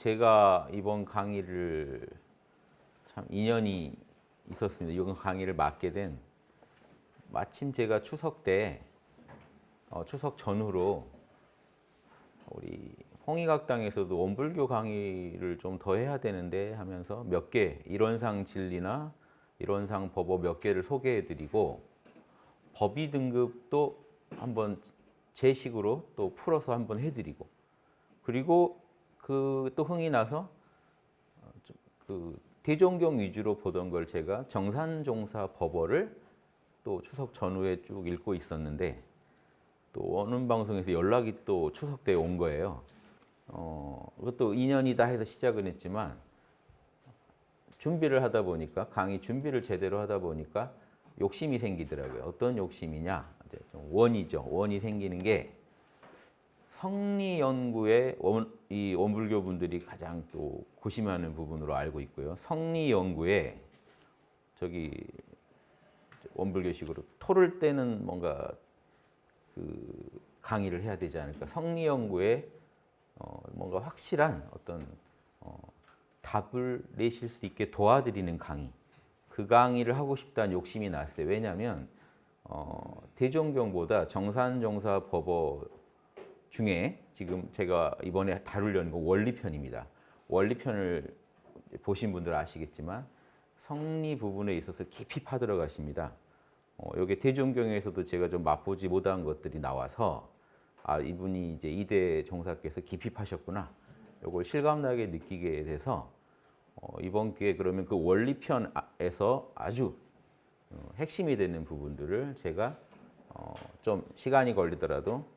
제가 이번 강의를 참 인연이 있었습니다. 이번 강의를 맡게 된 마침 제가 추석 때 추석 전후로 우리 홍익학당에서도 원불교 강의를 좀 더 해야 되는데 하면서 몇 개 이론상 진리나 이론상 법어 몇 개를 소개해드리고 법의 등급도 한번 제 식으로 또 풀어서 한번 해드리고 그리고 그 또 흥이 나서 그 대종경 위주로 보던 걸 제가 정산종사 법어를 또 추석 전후에 쭉 읽고 있었는데 또 원음 방송에서 연락이 또 추석 때 온 거예요. 그것도 인연이다 해서 시작은 했지만 준비를 하다 보니까 강의 준비를 제대로 하다 보니까 욕심이 생기더라고요. 어떤 욕심이냐? 이제 좀 원이죠. 원이 생기는 게 성리 연구에 이 원불교 분들이 가장 또 고심하는 부분으로 알고 있고요. 성리 연구에 저기 원불교식으로 토를 때는 뭔가 그 강의를 해야 되지 않을까. 성리 연구에 뭔가 확실한 어떤 답을 내실 수 있게 도와드리는 강의. 그 강의를 하고 싶다는 욕심이 났어요. 왜냐하면 대종경보다 정산종사 법어 중에 지금 제가 이번에 다루려는 건 원리편입니다. 원리편을 보신 분들 아시겠지만 성리 부분에 있어서 깊이 파들어가십니다. 여기 대종경에서도 제가 좀 맛보지 못한 것들이 나와서 아 이분이 이제 이대 종사께서 깊이 파셨구나. 이걸 실감나게 느끼게 돼서 이번 기회에 그러면 그 원리편에서 아주 핵심이 되는 부분들을 제가 좀 시간이 걸리더라도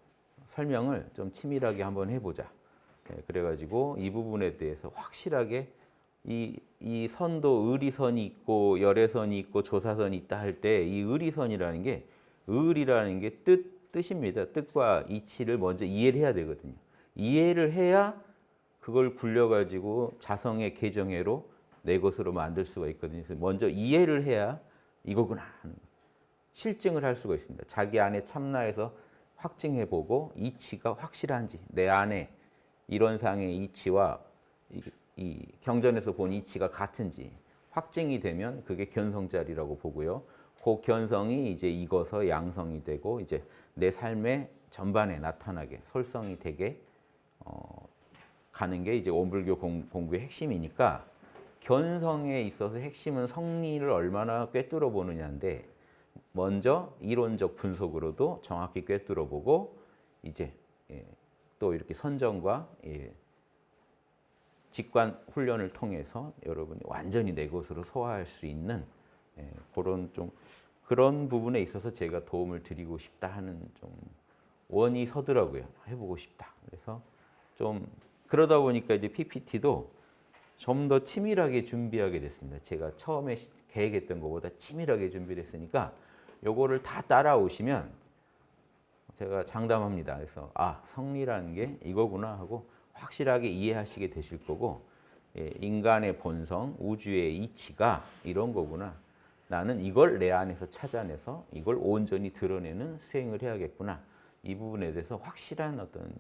설명을 좀 치밀하게 한번 해보자. 그래가지고 이 부분에 대해서 확실하게 이 선도 의리선이 있고 열애선이 있고 조사선이 있다 할 때 이 의리선이라는 게 의리라는 게 뜻입니다. 뜻과 이치를 먼저 이해를 해야 되거든요. 이해를 해야 그걸 굴려가지고 자성의 개정해로 내 것으로 만들 수가 있거든요. 그래서 먼저 이해를 해야 이거구나 하는 거. 실증을 할 수가 있습니다. 자기 안에 참나에서 확증해보고 이치가 확실한지 내 안에 이론상의 이치와 이 경전에서 본 이치가 같은지 확증이 되면 그게 견성자리라고 보고요. 그 견성이 이제 익어서 양성이 되고 이제 내 삶의 전반에 나타나게 솔성이 되게 가는 게 이제 원불교 공부의 핵심이니까 견성에 있어서 핵심은 성리를 얼마나 꿰뚫어 보느냐인데 먼저 이론적 분석으로도 정확히 꿰뚫어 보고 이제 또 이렇게 선정과 직관 훈련을 통해서 여러분이 완전히 내 것으로 소화할 수 있는 그런 좀 그런 부분에 있어서 제가 도움을 드리고 싶다 하는 좀 원이 서더라고요. 해보고 싶다. 그래서 좀 그러다 보니까 이제 PPT도 좀 더 치밀하게 준비하게 됐습니다. 제가 처음에 계획했던 것보다 치밀하게 준비를 했으니까 요거를 다 따라오시면 제가 장담합니다. 그래서 아 성리라는 게 이거구나 하고 확실하게 이해하시게 되실 거고 인간의 본성, 우주의 이치가 이런 거구나. 나는 이걸 내 안에서 찾아내서 이걸 온전히 드러내는 수행을 해야겠구나. 이 부분에 대해서 확실한 어떤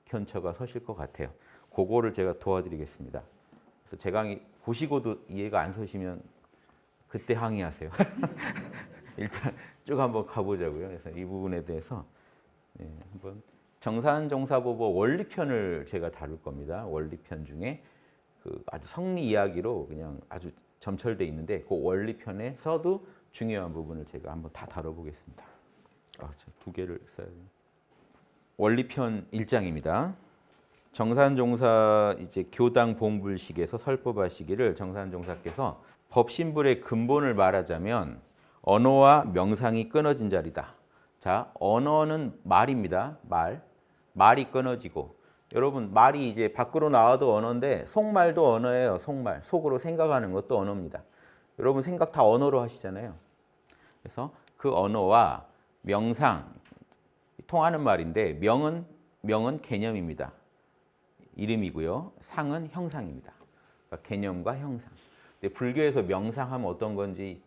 견처가 서실 것 같아요. 그거를 제가 도와드리겠습니다. 그래서 제 강의 보시고도 이해가 안 서시면 그때 항의하세요. 일단 쭉 한번 가보자고요. 그래서 이 부분에 대해서 한번 정산종사법어 원리편을 제가 다룰 겁니다. 원리편 중에 그 아주 성리 이야기로 그냥 아주 점철돼 있는데 그 원리편에서도 중요한 부분을 제가 한번 다 다뤄보겠습니다. 두 개를 써야 돼요. 원리편 1장입니다. 정산종사 이제 교당 봉불식에서 설법하시기를 정산종사께서 법신불의 근본을 말하자면 언어와 명상이 끊어진 자리다. 자, 언어는 말입니다. 말이 끊어지고 여러분 말이 이제 밖으로 나와도 언어인데 속말도 언어예요. 속말. 속으로 생각하는 것도 언어입니다. 여러분 생각 다 언어로 하시잖아요. 그래서 그 언어와 명상 통하는 말인데 명은 개념입니다. 이름이고요. 상은 형상입니다. 그러니까 개념과 형상. 근데 불교에서 명상하면 어떤 건지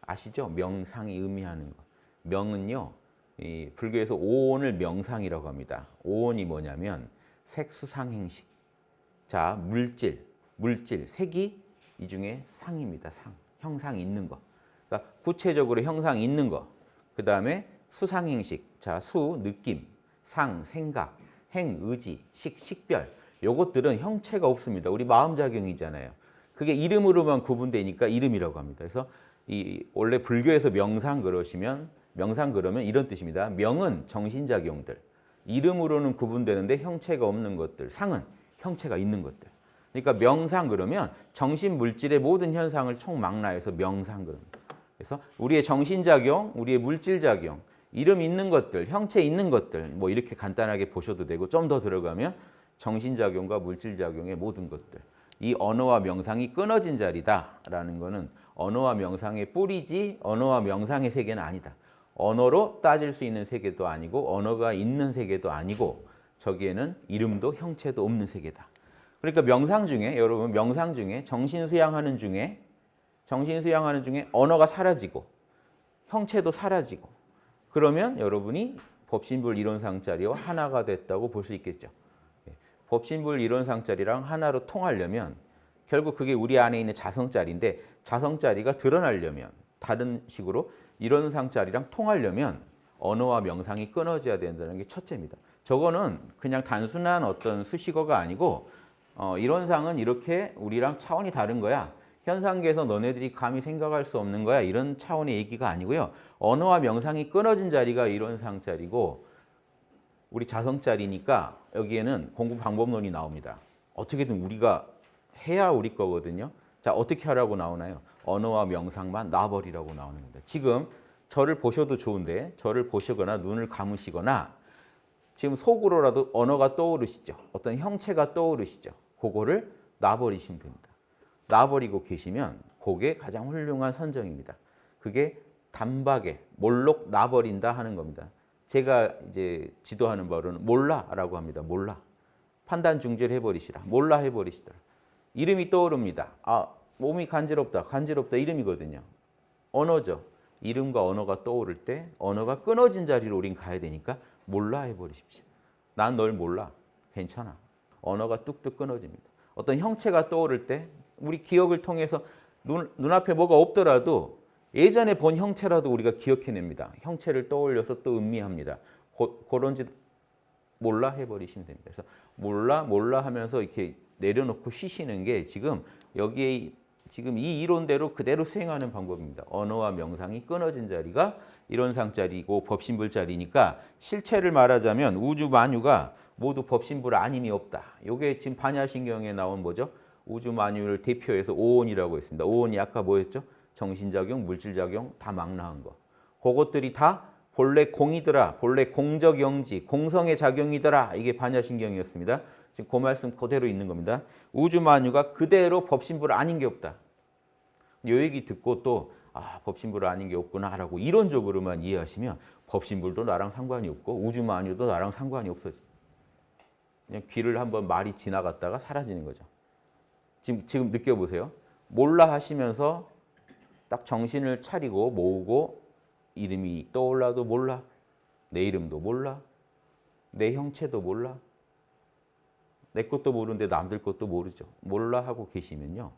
아시죠? 명상이 의미하는 것. 명은요. 이 불교에서 오온을 명상이라고 합니다. 오온이 뭐냐면 색수상행식. 자, 물질, 색이 이 중에 상입니다. 상, 형상 있는 거. 그러니까 구체적으로 형상 있는 거. 그 다음에 수상행식, 자, 수, 느낌, 상, 생각, 행, 의지, 식별. 요것들은 형체가 없습니다. 우리 마음작용이잖아요. 그게 이름으로만 구분되니까 이름이라고 합니다. 그래서 이 원래 불교에서 명상 그러면 이런 뜻입니다. 명은 정신작용들. 이름으로는 구분되는데 형체가 없는 것들. 상은 형체가 있는 것들. 그러니까 명상 그러면 정신 물질의 모든 현상을 총망라해서 명상 그럽니다. 그래서 우리의 정신작용, 우리의 물질작용, 이름 있는 것들, 형체 있는 것들 뭐 이렇게 간단하게 보셔도 되고 좀 더 들어가면 정신작용과 물질작용의 모든 것들. 이 언어와 명상이 끊어진 자리다라는 것은 언어와 명상의 뿌리지 언어와 명상의 세계는 아니다. 언어로 따질 수 있는 세계도 아니고 언어가 있는 세계도 아니고 저기에는 이름도 형체도 없는 세계다. 그러니까 명상 중에 여러분 명상 중에 정신 수양하는 중에 언어가 사라지고 형체도 사라지고 그러면 여러분이 법신불 이론상자리와 하나가 됐다고 볼 수 있겠죠. 법신불 이론상자리랑 하나로 통하려면 결국 그게 우리 안에 있는 자성자리인데 자성자리가 드러나려면 다른 식으로 이론상자리랑 통하려면 언어와 명상이 끊어져야 된다는 게 첫째입니다. 저거는 그냥 단순한 어떤 수식어가 아니고 이론상은 이렇게 우리랑 차원이 다른 거야. 현상계에서 너네들이 감히 생각할 수 없는 거야. 이런 차원의 얘기가 아니고요. 언어와 명상이 끊어진 자리가 이론상 자리고 우리 자성 자리니까 여기에는 공부 방법론이 나옵니다. 어떻게든 우리가 해야 우리 거거든요. 자, 어떻게 하라고 나오나요? 언어와 명상만 놔버리라고 나오는 겁니다. 지금 저를 보셔도 좋은데 저를 보시거나 눈을 감으시거나 지금 속으로라도 언어가 떠오르시죠. 어떤 형체가 떠오르시죠. 그거를 놔버리시면 됩니다. 놔버리고 계시면 그게 가장 훌륭한 선정입니다. 그게 단박에 몰록 놔버린다 하는 겁니다. 제가 이제 지도하는 바로는 몰라라고 합니다. 몰라. 판단 중지를 해버리시라. 몰라 해버리시더라. 이름이 떠오릅니다. 아, 몸이 간지럽다. 간지럽다 이름이거든요. 언어죠. 이름과 언어가 떠오를 때 언어가 끊어진 자리로 우린 가야 되니까 몰라 해버리십시오. 난 널 몰라. 괜찮아. 언어가 뚝뚝 끊어집니다. 어떤 형체가 떠오를 때 우리 기억을 통해서 눈앞에 뭐가 없더라도 예전에 본 형체라도 우리가 기억해냅니다. 형체를 떠올려서 또 음미합니다. 그런 짓 몰라 해버리시면 됩니다. 그래서 몰라 하면서 이렇게 내려놓고 쉬시는 게 지금 여기에 지금 이 이론대로 그대로 수행하는 방법입니다. 언어와 명상이 끊어진 자리가 이론상 자리고 법신불 자리니까 실체를 말하자면 우주 만유가 모두 법신불 아님이 없다. 이게 지금 반야신경에 나온 뭐죠? 우주 만유를 대표해서 오온이라고 했습니다. 오온이 아까 뭐였죠? 정신작용, 물질작용 다 망라한 거. 그것들이 다 본래 공이더라. 본래 공적 영지, 공성의 작용이더라. 이게 반야신경이었습니다. 지금 그 말씀 그대로 있는 겁니다. 우주 만유가 그대로 법신불 아닌 게 없다. 이 얘기 듣고 또 법신불 아닌 게 없구나라고 이론적으로만 이해하시면 법신불도 나랑 상관이 없고 우주 만유도 나랑 상관이 없어집니다. 그냥 귀를 한번 말이 지나갔다가 사라지는 거죠. 지금 느껴보세요. 몰라 하시면서 딱 정신을 차리고 모으고 이름이 떠올라도 몰라. 내 이름도 몰라. 내 형체도 몰라. 내 것도 모르는데 남들 것도 모르죠. 몰라 하고 계시면요.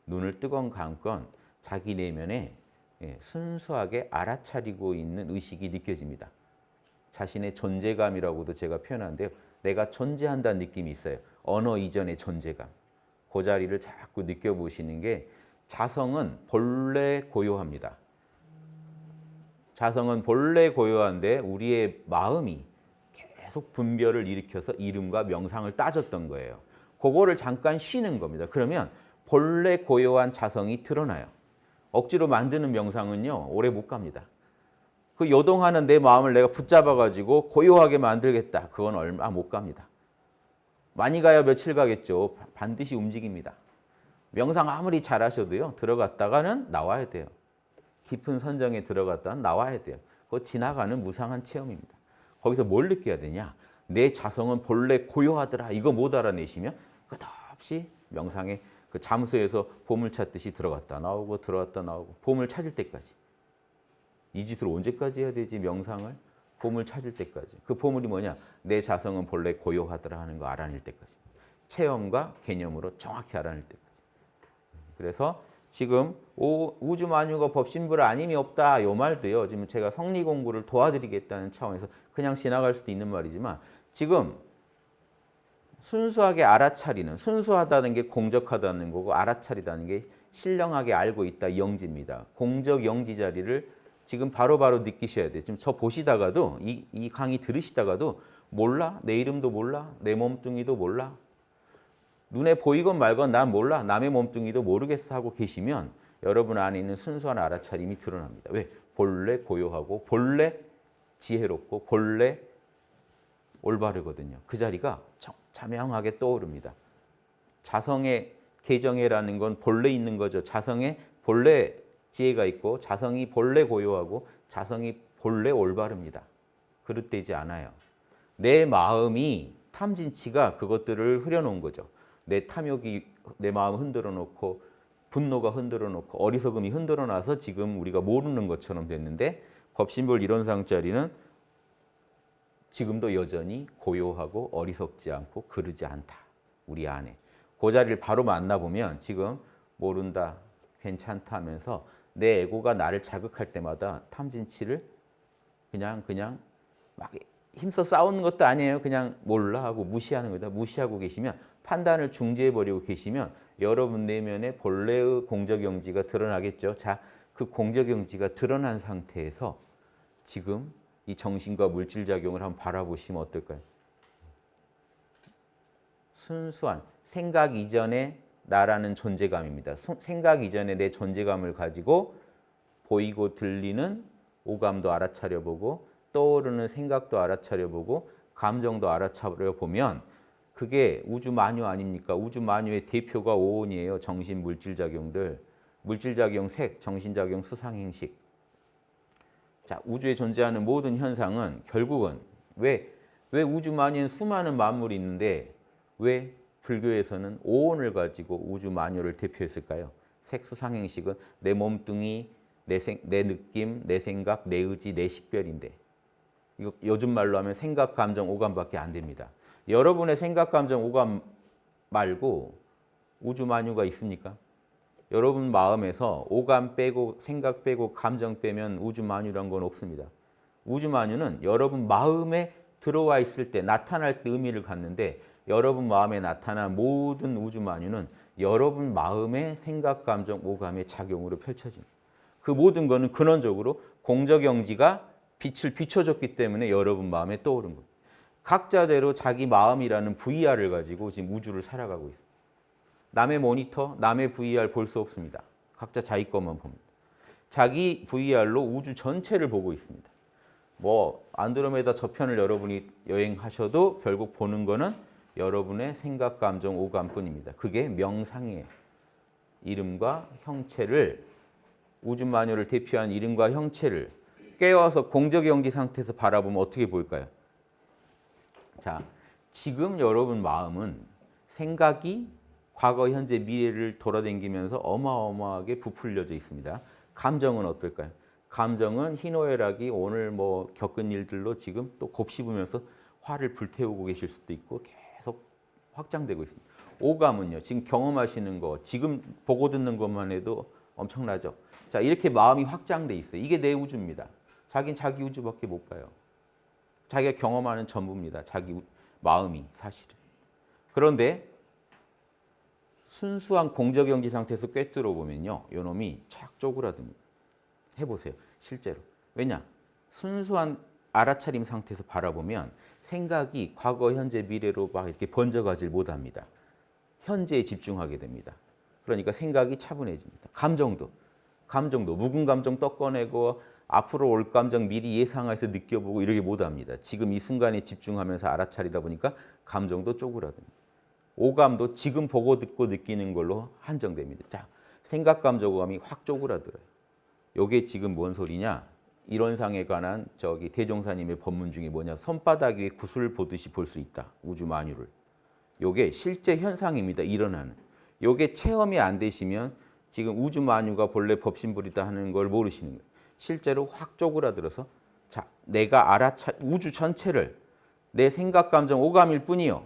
눈을 뜨건 감건 자기 내면에 순수하게 알아차리고 있는 의식이 느껴집니다. 자신의 존재감이라고도 제가 표현하는데요. 내가 존재한다는 느낌이 있어요. 언어 이전의 존재감. 그 자리를 자꾸 느껴보시는 게 자성은 본래 고요합니다. 자성은 본래 고요한데 우리의 마음이 계속 분별을 일으켜서 이름과 명상을 따졌던 거예요. 그거를 잠깐 쉬는 겁니다. 그러면 본래 고요한 자성이 드러나요. 억지로 만드는 명상은요, 오래 못 갑니다. 그 요동하는 내 마음을 내가 붙잡아가지고 고요하게 만들겠다. 그건 얼마 못 갑니다. 많이 가야 며칠 가겠죠. 반드시 움직입니다. 명상 아무리 잘하셔도요. 들어갔다가는 나와야 돼요. 깊은 선정에 들어갔다는 나와야 돼요. 그거 지나가는 무상한 체험입니다. 거기서 뭘 느껴야 되냐? 내 자성은 본래 고요하더라. 이거 못 알아내시면 끝없이 명상에 그 잠수에서 보물 찾듯이 들어갔다 나오고 들어갔다 나오고 보물 찾을 때까지. 이 짓을 언제까지 해야 되지? 명상을? 보물 찾을 때까지. 그 보물이 뭐냐? 내 자성은 본래 고요하더라 하는 거 알아낼 때까지. 체험과 개념으로 정확히 알아낼 때까지. 그래서 지금 우주 만유가 법신불 아님이 없다 요 말도요. 지금 제가 성리 공부를 도와드리겠다는 차원에서 그냥 지나갈 수도 있는 말이지만 지금 순수하게 알아차리는 순수하다는 게 공적하다는 거고 알아차리다는 게 신령하게 알고 있다 영지입니다. 공적 영지 자리를 지금 바로바로 느끼셔야 돼요. 지금 저 보시다가도 이 강의 들으시다가도 몰라? 내 이름도 몰라? 내 몸뚱이도 몰라? 눈에 보이건 말건 난 몰라. 남의 몸뚱이도 모르겠어 하고 계시면 여러분 안에 있는 순수한 알아차림이 드러납니다. 왜? 본래 고요하고 본래 지혜롭고 본래 올바르거든요. 그 자리가 자명하게 떠오릅니다. 자성의 개정해라는 건 본래 있는 거죠. 자성에 본래 지혜가 있고 자성이 본래 고요하고 자성이 본래 올바릅니다. 그릇되지 않아요. 내 마음이 탐진치가 그것들을 흐려놓은 거죠. 내 탐욕이 내 마음 흔들어 놓고 분노가 흔들어 놓고 어리석음이 흔들어 놔서 지금 우리가 모르는 것처럼 됐는데 법신불 이론상자리는 지금도 여전히 고요하고 어리석지 않고 그르지 않다. 우리 안에. 그 자리를 바로 만나보면 지금 모른다, 괜찮다 하면서 내 에고가 나를 자극할 때마다 탐진치를 그냥 막 힘써 싸우는 것도 아니에요. 그냥 몰라 하고 무시하는 거다. 무시하고 계시면 판단을 중지해버리고 계시면 여러분 내면의 본래의 공적영지가 드러나겠죠. 자, 그 공적영지가 드러난 상태에서 지금 이 정신과 물질작용을 한번 바라보시면 어떨까요? 순수한 생각 이전의 나라는 존재감입니다. 생각 이전에 내 존재감을 가지고 보이고 들리는 오감도 알아차려보고 떠오르는 생각도 알아차려보고 감정도 알아차려보면 그게 우주 만유 아닙니까? 우주 만유의 대표가 오온이에요. 정신 물질작용들. 물질작용 색, 정신작용 수상행식. 자, 우주에 존재하는 모든 현상은 결국은 왜 우주 만유엔 수많은 만물이 있는데 왜 불교에서는 오온을 가지고 우주 만유를 대표했을까요? 색수상행식은 내 몸뚱이, 내 느낌, 내 생각, 내 의지, 내 식별인데 이거 요즘 말로 하면 생각, 감정, 오감밖에 안 됩니다. 여러분의 생각, 감정, 오감 말고 우주 만유가 있습니까? 여러분 마음에서 오감 빼고 생각 빼고 감정 빼면 우주 만유란 건 없습니다. 우주 만유는 여러분 마음에 들어와 있을 때 나타날 때 의미를 갖는데 여러분 마음에 나타난 모든 우주 만유는 여러분 마음의 생각, 감정, 오감의 작용으로 펼쳐집니다. 그 모든 것은 근원적으로 공적영지가 빛을 비춰줬기 때문에 여러분 마음에 떠오른 겁니다. 각자대로 자기 마음이라는 VR을 가지고 지금 우주를 살아가고 있습니다. 남의 모니터, 남의 VR 볼 수 없습니다. 각자 자기 것만 봅니다. 자기 VR로 우주 전체를 보고 있습니다. 뭐 안드로메다 저편을 여러분이 여행하셔도 결국 보는 거는 여러분의 생각, 감정, 오감뿐입니다. 그게 명상이에요. 이름과 형체를 우주 만유를 대표한 이름과 형체를 깨워서 공적영지 상태에서 바라보면 어떻게 보일까요? 자, 지금 여러분 마음은 생각이 과거, 현재, 미래를 돌아다니면서 어마어마하게 부풀려져 있습니다. 감정은 어떨까요? 감정은 희노애락이 오늘 뭐 겪은 일들로 지금 또 곱씹으면서 화를 불태우고 계실 수도 있고 계속 확장되고 있습니다. 오감은요, 지금 경험하시는 거, 지금 보고 듣는 것만 해도 엄청나죠. 자, 이렇게 마음이 확장돼 있어요. 이게 내 우주입니다. 자기는 자기 우주밖에 못 봐요. 자기가 경험하는 전부입니다. 자기 마음이 사실은. 그런데 순수한 공적영지 상태에서 꿰뚫어 보면요, 요놈이 착 쪼그라듭니다. 해보세요, 실제로. 왜냐? 순수한 알아차림 상태에서 바라보면 생각이 과거, 현재, 미래로 막 이렇게 번져가질 못합니다. 현재에 집중하게 됩니다. 그러니까 생각이 차분해집니다. 감정도 묵은 감정 떠꺼내고 앞으로 올 감정 미리 예상해서 느껴보고 이러게 못합니다. 지금 이 순간에 집중하면서 알아차리다 보니까 감정도 쪼그라듭니다. 오감도 지금 보고 듣고 느끼는 걸로 한정됩니다. 자, 생각, 감정, 오감이 확 쪼그라들어요. 이게 지금 뭔 소리냐? 이론상에 관한 저기 대종사님의 법문 중에 뭐냐? 손바닥 위에 구슬 보듯이 볼 수 있다. 우주 만유를. 이게 실제 현상입니다. 일어나는. 이게 체험이 안 되시면 지금 우주 만유가 본래 법신불이다 하는 걸 모르시는 거예요. 실제로 확 쪼그라들어서 자, 내가 우주 전체를 내 생각, 감정, 오감일 뿐이요.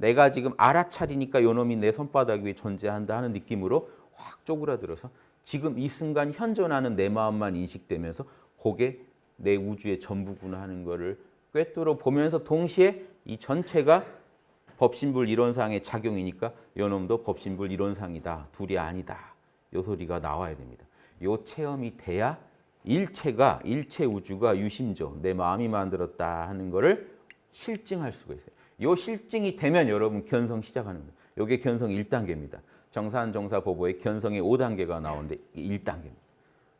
내가 지금 알아차리니까 요놈이 내 손바닥 위에 존재한다 하는 느낌으로 확 쪼그라들어서 지금 이 순간 현존하는 내 마음만 인식되면서 그게 내 우주의 전부구나 하는 거를 꿰뚫어 보면서 동시에 이 전체가 법신불 이론상의 작용이니까 요놈도 법신불 이론상이다. 둘이 아니다. 요 소리가 나와야 됩니다. 요 체험이 돼야 일체 우주가 유심조, 내 마음이 만들었다 하는 거를 실증할 수가 있어요. 요 실증이 되면 여러분 견성 시작하는 거예요. 요게 견성 1단계입니다. 정산정사보보의 견성의 5단계가 나오는데 1단계입니다.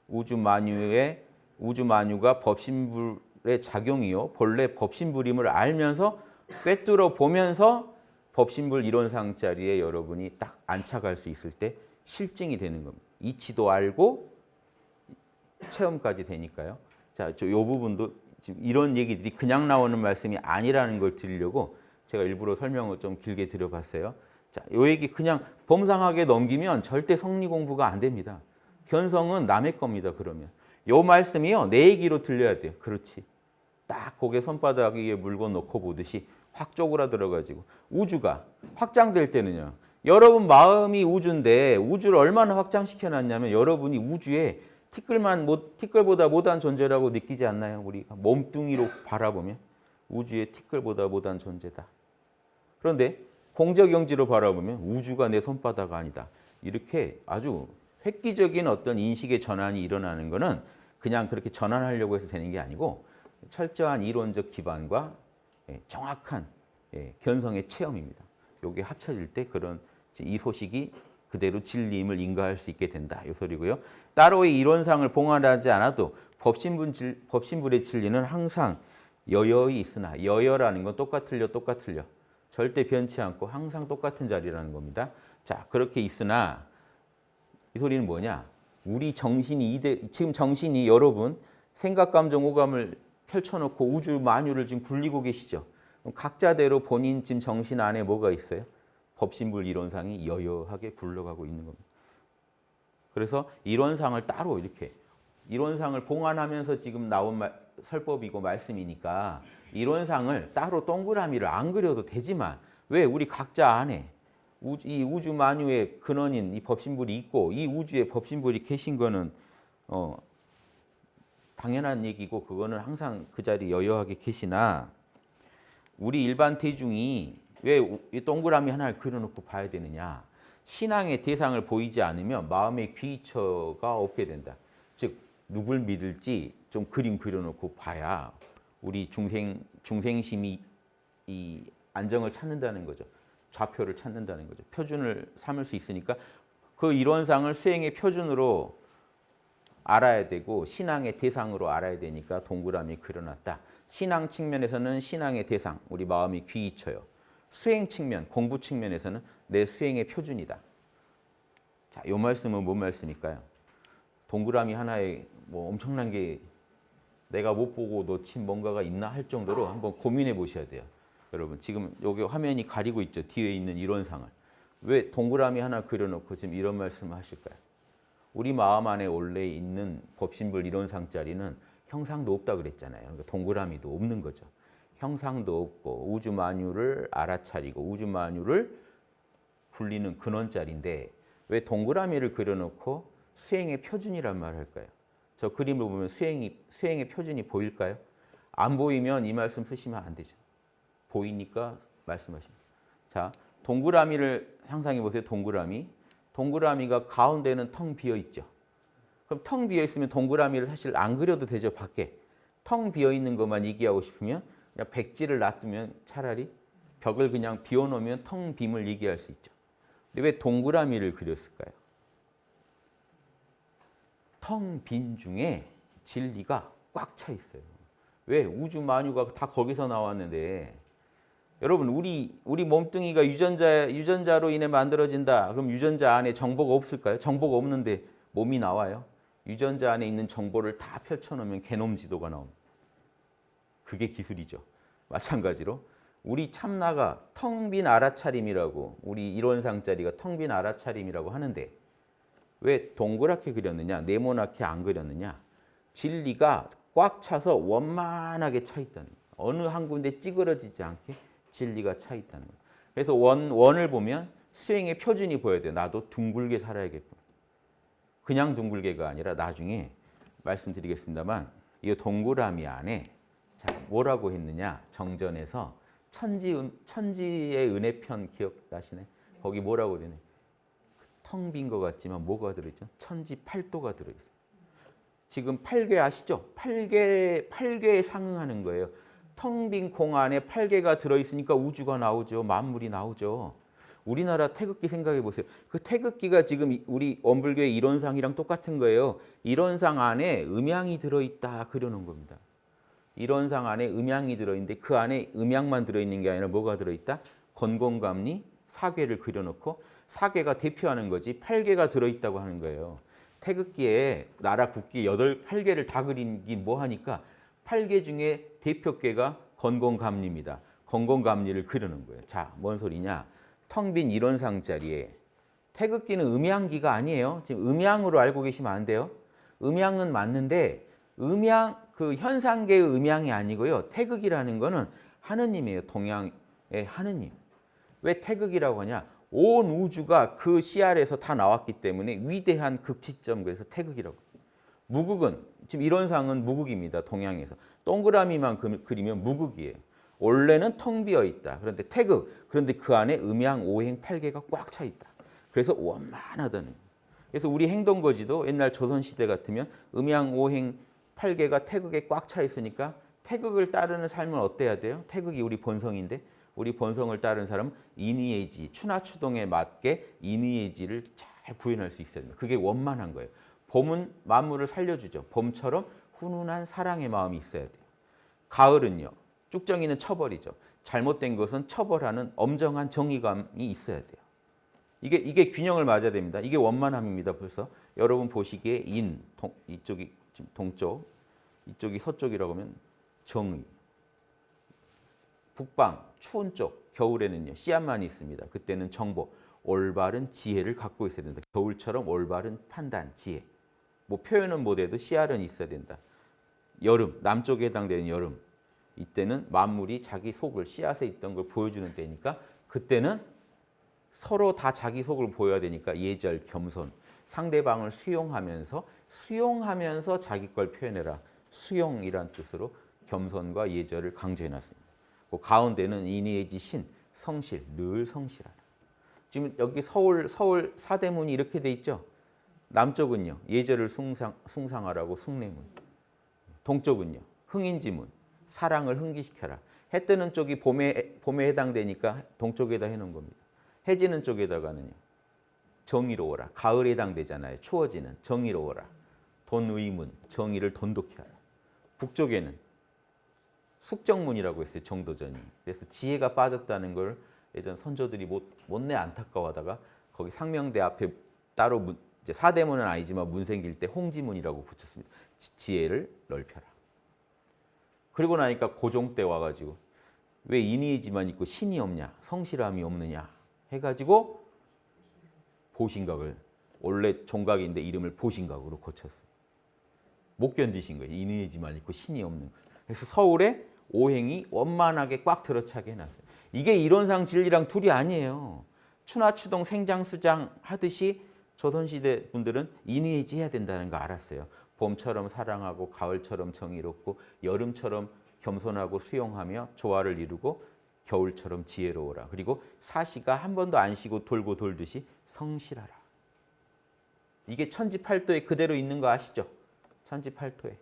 우주 만유가 법신불의 작용이요. 본래 법신불임을 알면서 꿰뚫어 보면서 법신불 이론상 자리에 여러분이 딱 안착할 수 있을 때 실증이 되는 겁니다. 이치도 알고 체험까지 되니까요. 자, 이 부분도 지금 이런 얘기들이 그냥 나오는 말씀이 아니라는 걸 드리려고 제가 일부러 설명을 좀 길게 드려봤어요. 자, 이 얘기 그냥 범상하게 넘기면 절대 성리 공부가 안 됩니다. 견성은 남의 겁니다. 그러면 이 말씀이요 내 얘기로 들려야 돼요. 그렇지. 딱 고개 손바닥 위에 물건 놓고 보듯이 확 쪼그라들어가지고 우주가 확장될 때는요. 여러분 마음이 우주인데 우주를 얼마나 확장시켜놨냐면 여러분이 우주에 티끌보다 못한 존재라고 느끼지 않나요? 우리가 몸뚱이로 바라보면 우주에 티끌보다 못한 존재다. 그런데 공적영지로 바라보면 우주가 내 손바닥 아니다. 이렇게 아주 획기적인 어떤 인식의 전환이 일어나는 것은 그냥 그렇게 전환하려고 해서 되는 게 아니고 철저한 이론적 기반과 정확한 견성의 체험입니다. 이게 합쳐질 때 그런 이 소식이 그대로 진리임을 인가할 수 있게 된다. 이 소리고요. 따로의 이론상을 봉안하지 않아도 법신불의 진리는 항상 여여히 있으나 여여라는 건 똑같으려 절대 변치 않고 항상 똑같은 자리라는 겁니다. 자, 그렇게 있으나 이 소리는 뭐냐? 우리 정신이 지금 정신이 여러분 생각, 감정, 오감을 펼쳐놓고 우주 만유를 지금 굴리고 계시죠. 그럼 각자대로 본인 지금 정신 안에 뭐가 있어요? 법신불 이론상이 여여하게 굴러가고 있는 겁니다. 그래서 이론상을 따로 이렇게 이론상을 봉안하면서 지금 나온 설법이고 말씀이니까 이론상을 따로 동그라미를 안 그려도 되지만 왜 우리 각자 안에 이 우주 만유의 근원인 이 법신불이 있고 이 우주에 법신불이 계신 거는 당연한 얘기고 그거는 항상 그 자리에 여여하게 계시나 우리 일반 대중이 왜 이 동그라미 하나를 그려놓고 봐야 되느냐. 신앙의 대상을 보이지 않으면 마음의 귀처가 없게 된다. 즉 누굴 믿을지 좀 그림 그려놓고 봐야 우리 중생심이 이 안정을 찾는다는 거죠. 좌표를 찾는다는 거죠. 표준을 삼을 수 있으니까 그 이론상을 수행의 표준으로 알아야 되고 신앙의 대상으로 알아야 되니까 동그라미 그려놨다. 신앙 측면에서는 신앙의 대상, 우리 마음이 귀이쳐요. 수행 측면, 공부 측면에서는 내 수행의 표준이다. 자, 이 말씀은 뭔 말씀일까요? 동그라미 하나에 뭐 엄청난 게 내가 못 보고 놓친 뭔가가 있나 할 정도로 한번 고민해 보셔야 돼요. 여러분 지금 여기 화면이 가리고 있죠. 뒤에 있는 이론상을. 왜 동그라미 하나 그려놓고 지금 이런 말씀을 하실까요? 우리 마음 안에 원래 있는 법신불 이론상 자리는 형상도 없다 그랬잖아요. 그러니까 동그라미도 없는 거죠. 형상도 없고 우주 만유를 알아차리고 우주 만유를 굴리는 근원자리인데 왜 동그라미를 그려놓고 수행의 표준이란 말을 할까요? 저 그림을 보면 수행의 표준이 보일까요? 안 보이면 이 말씀 쓰시면 안 되죠. 보이니까 말씀하십니다. 자, 동그라미를 상상해 보세요. 동그라미가 가운데는 텅 비어 있죠. 그럼 텅 비어 있으면 동그라미를 사실 안 그려도 되죠. 밖에 텅 비어 있는 것만 얘기하고 싶으면 그냥 백지를 놔두면 차라리 벽을 그냥 비워놓으면 텅 빔을 얘기할 수 있죠. 근데 왜 동그라미를 그렸을까요? 텅 빈 중에 진리가 꽉 차 있어요. 왜? 우주 만유가 다 거기서 나왔는데 여러분 우리 몸뚱이가 유전자로 인해 만들어진다. 그럼 유전자 안에 정보가 없을까요? 정보가 없는데 몸이 나와요. 유전자 안에 있는 정보를 다 펼쳐놓으면 게놈 지도가 나옵니다. 그게 기술이죠. 마찬가지로 우리 참나가 텅 빈 알아차림이라고 우리 이론상 자리가 텅 빈 알아차림이라고 하는데 왜 동그랗게 그렸느냐? 네모나게 안 그렸느냐? 진리가 꽉 차서 원만하게 차 있다는 거예요. 어느 한 군데 찌그러지지 않게 진리가 차 있다는 거예요. 그래서 원을 보면 수행의 표준이 보여야 돼요. 나도 둥글게 살아야겠고. 그냥 둥글게가 아니라 나중에 말씀드리겠습니다만 이 동그라미 안에 자, 뭐라고 했느냐? 정전에서 천지의 은혜편 기억나시네? 거기 뭐라고 되네? 텅 빈 것 같지만 뭐가 들어있죠? 천지팔도가 들어있어요. 지금 8개 아시죠? 8개에 상응하는 거예요. 텅 빈 공 안에 8개가 들어있으니까 우주가 나오죠. 만물이 나오죠. 우리나라 태극기 생각해 보세요. 그 태극기가 지금 우리 원불교의 이론상이랑 똑같은 거예요. 이론상 안에 음양이 들어있다 그려놓은 겁니다. 이론상 안에 음양이 들어있는데 그 안에 음양만 들어있는 게 아니라 뭐가 들어있다? 건공감리, 사괴를 그려놓고 사괴가 대표하는 거지 8개가 들어있다고 하는 거예요. 태극기에 나라 국기 8개를 다 그리기 뭐 하니까 8개 중에 대표계가 건공감리입니다. 건공감리를 그려놓은 거예요. 자, 뭔 소리냐? 텅 빈 이론상 자리에 태극기는 음양기가 아니에요. 지금 음양으로 알고 계시면 안 돼요. 음양은 맞는데 음양 그 현상계의 음양이 아니고요. 태극이라는 거는 하느님이에요. 동양의 하느님. 왜 태극이라고 하냐? 온 우주가 그 CR에서 다 나왔기 때문에 위대한 극치점, 그래서 태극이라고. 무극은 지금 이론상은 무극입니다. 동양에서. 동그라미만 그리면 무극이에요. 원래는 텅 비어 있다. 그런데 태극, 그런데 그 안에 음양, 오행, 팔계가 꽉 차 있다. 그래서 원만하다는 거예요. 그래서 우리 행동거지도 옛날 조선시대 같으면 음양, 오행, 팔계가 태극에 꽉 차 있으니까 태극을 따르는 삶은 어때야 돼요? 태극이 우리 본성인데 우리 본성을 따르는 사람은 인의의지, 추나추동에 맞게 인의의지를 잘 구현할 수 있어야 됩니다. 그게 원만한 거예요. 봄은 만물을 살려주죠. 봄처럼 훈훈한 사랑의 마음이 있어야 돼요. 가을은요. 쭉정이는 처벌이죠. 잘못된 것은 처벌하는 엄정한 정의감이 있어야 돼요. 이게 균형을 맞아야 됩니다. 이게 원만함입니다. 벌써 여러분 보시기에 이쪽이 동쪽, 이쪽이 서쪽이라고 하면 정의. 북방, 추운 쪽, 겨울에는요 씨앗만 있습니다. 그때는 정보, 올바른 지혜를 갖고 있어야 된다. 겨울처럼 올바른 판단, 지혜. 뭐 표현은 못해도 씨앗은 있어야 된다. 여름, 남쪽에 해당되는 여름. 이때는 만물이 자기 속을 씨앗에 있던 걸 보여주는 때니까 그때는 서로 다 자기 속을 보여야 되니까 예절, 겸손, 상대방을 수용하면서 자기 걸 표현해라. 수용이란 뜻으로 겸손과 예절을 강조해놨습니다. 그 가운데는 인의의지 신, 성실, 늘 성실하라. 지금 여기 서울 사대문이 이렇게 돼 있죠. 남쪽은요 예절을 숭상하라고 숭례문. 동쪽은요 흥인지문, 사랑을 흥기시켜라. 해 뜨는 쪽이 봄에 해당되니까 동쪽에다 해놓은 겁니다. 해 지는 쪽에다가는요 정의로워라. 가을에 해당되잖아요. 추워지는 정의로워라. 돈의문, 정의를 돈독히 하라. 북쪽에는 숙정문이라고 했어요. 정도전이. 그래서 지혜가 빠졌다는 걸 예전 선조들이 못내 안타까워하다가 거기 상명대 앞에 따로 이제 사대문은 아니지만 문 생길 때 홍지문이라고 붙였습니다. 지혜를 넓혀라. 그리고 나니까 고종 때 와가지고 왜 인의지만 있고 신이 없냐, 성실함이 없느냐 해가지고 보신각을, 원래 종각인데 이름을 보신각으로 고쳤어요. 못 견디신 거예요. 인의지만 있고 신이 없는 거예요. 그래서 서울에 오행이 원만하게 꽉 들어차게 해놨어요. 이게 이론상 진리랑 둘이 아니에요. 추나추동 생장수장 하듯이 조선시대 분들은 인의지 해야 된다는 거 알았어요. 봄처럼 사랑하고 가을처럼 정의롭고 여름처럼 겸손하고 수용하며 조화를 이루고 겨울처럼 지혜로워라. 그리고 사시가 한 번도 안 쉬고 돌고 돌듯이 성실하라. 이게 천지팔도에 그대로 있는 거 아시죠? 천지팔도에.